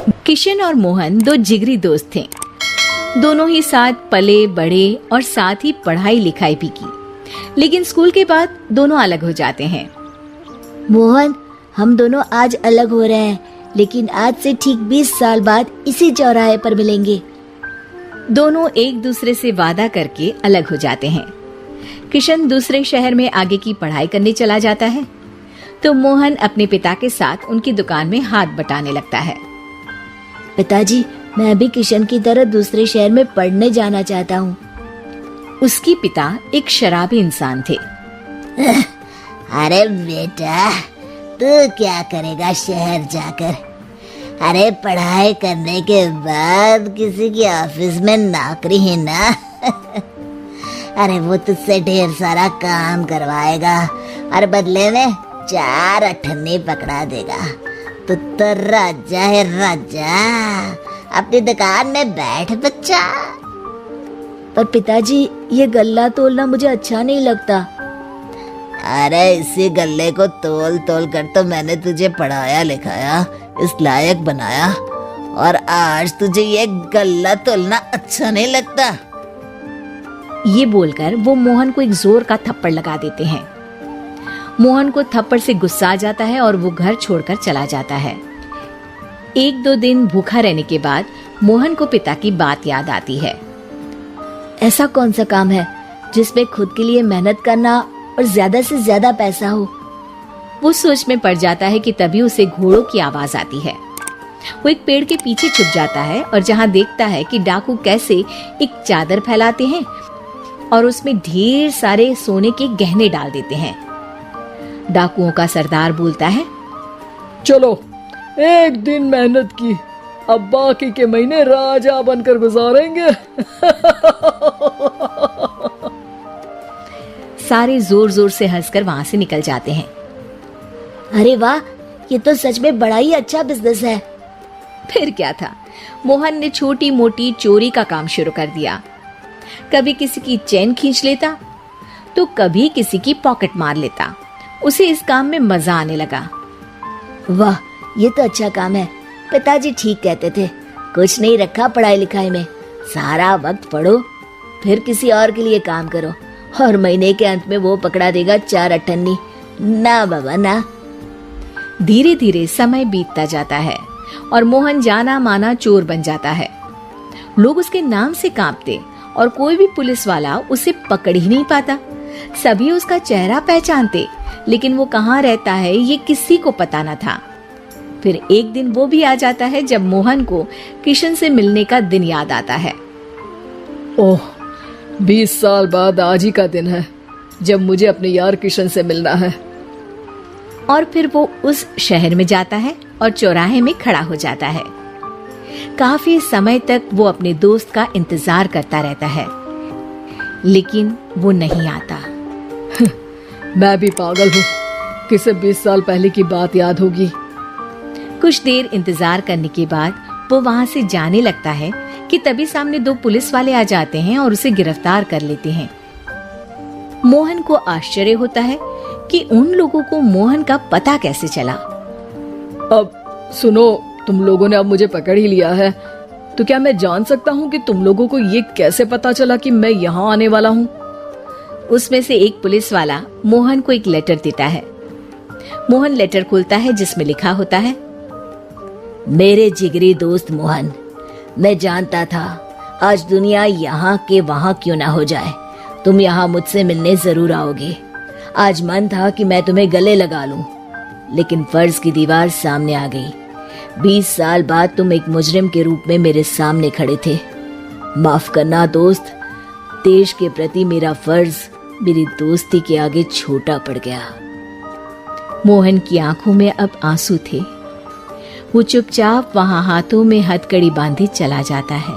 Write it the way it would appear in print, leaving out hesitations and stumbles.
किशन और मोहन दो जिगरी दोस्त थे। दोनों ही साथ पले बड़े और साथ ही पढ़ाई लिखाई भी की, लेकिन स्कूल के बाद दोनों अलग हो जाते हैं। मोहन, हम दोनों आज अलग हो रहे हैं, लेकिन आज से ठीक 20 साल बाद इसी चौराहे पर मिलेंगे। दोनों एक दूसरे से वादा करके अलग हो जाते हैं। किशन दूसरे शहर में आगे की पढ़ाई करने चला जाता है, तो मोहन अपने पिता के साथ उनकी दुकान में हाथ बटाने लगता है। पिताजी, मैं भी किशन की तरह दूसरे शहर में पढ़ने जाना चाहता हूँ। उसके पिता एक शराबी इंसान थे। अरे बेटा, तू क्या करेगा शहर जाकर? अरे पढ़ाई करने के बाद किसी की ऑफिस में नौकरी है ना। अरे वो तुझसे ढेर सारा काम करवाएगा और बदले में 4 अठन्नी पकड़ा देगा। तो राजा है राजा, अपनी दुकान में बैठ बच्चा। पर पिताजी, ये गल्ला तोलना मुझे अच्छा नहीं लगता। अरे इसी गल्ले को तोल तोल कर तो मैंने तुझे पढ़ाया लिखाया, इस लायक बनाया, और आज तुझे ये गल्ला तोलना अच्छा नहीं लगता। ये बोलकर वो मोहन को एक जोर का थप्पड़ लगा देते हैं। मोहन को थप्पड़ से गुस्सा आ जाता है और वो घर छोड़कर चला जाता है। 1-2 दिन भूखा रहने के बाद मोहन को पिता की बात याद आती है। ऐसा कौन सा काम है जिसमें खुद के लिए मेहनत करना और ज्यादा से ज्यादा पैसा हो? वो सोच में पड़ जाता है कि तभी उसे घोड़ों की आवाज आती है। वो एक पेड़ के पीछे छुप जाता है और जहाँ देखता है कि डाकू कैसे एक चादर फैलाते हैं और उसमें ढेर सारे सोने के गहने डाल देते हैं। डाकुओं का सरदार बोलता है, चलो, एक दिन मेहनत की, अब बाकी के महीने राजा बनकर गुजारेंगे। सारे जोर जोर से हंसकर वहां से निकल जाते हैं। अरे वाह, ये तो सच में बड़ा ही अच्छा बिजनेस है। फिर क्या था, मोहन ने छोटी मोटी चोरी का काम शुरू कर दिया। कभी किसी की चेन खींच लेता तो कभी किसी की पॉकेट मार लेता। उसे इस काम में मजा आने लगा। वाह, ये तो अच्छा काम है। पिताजी ठीक कहते थे, कुछ नहीं रखा पढ़ाई लिखाई में, सारा वक्त पढ़ो, फिर किसी और के लिए काम करो, और महीने के अंत में वो पकड़ा देगा 4 अठन्नी। ना बाबा ना। धीरे धीरे समय बीतता जाता है और मोहन जाना माना चोर बन जाता है। लोग उसके नाम से कांपते और कोई भी पुलिस वाला उसे पकड़ ही नहीं पाता। सभी उसका चेहरा पहचानते, लेकिन वो कहाँ रहता है ये किसी को पता न था। फिर एक दिन वो भी आ जाता है जब मोहन को किशन से मिलने का दिन याद आता है। ओह, 20 साल बाद आज ही का दिन है जब मुझे अपने यार किशन से मिलना है। और फिर वो उस शहर में जाता है और चौराहे में खड़ा हो जाता है। काफी समय तक वो अपने दोस्त का इंतजार करता रहता है, लेकिन वो नहीं आता। मैं भी पागल हूँ, किसे 20 साल पहले की बात याद होगी। कुछ देर इंतजार करने के बाद वो वहाँ से जाने लगता है कि तभी सामने 2 पुलिस वाले आ जाते हैं और उसे गिरफ्तार कर लेते हैं। मोहन को आश्चर्य होता है कि उन लोगों को मोहन का पता कैसे चला। अब सुनो, तुम लोगों ने अब मुझे पकड़ ही लिया है, तो क्या मैं जान सकता हूँ कि तुम लोगों को ये कैसे पता चला कि मैं यहाँ आने वाला हूँ? उसमें से एक पुलिस वाला मोहन को एक लेटर देता है। मोहन लेटर खोलता है जिसमें लिखा होता है, मेरे जिगरी दोस्त मोहन, मैं जानता था आज दुनिया यहाँ के वहाँ क्यों ना हो जाए, तुम यहाँ मुझसे मिलने जरूर आओगे। आज मन था कि मैं तुम्हें गले लगा लूं, लेकिन फर्ज की दीवार सामने आ गई। 20 साल बाद तुम एक मुजरिम के रूप में मेरे सामने खड़े थे। माफ करना दोस्त, देश के प्रति मेरा फर्ज मेरी दोस्ती के आगे छोटा पड़ गया। मोहन की आंखों में अब आंसू थे। वो चुपचाप वहां हाथों में हथकड़ी बांधे चला जाता है।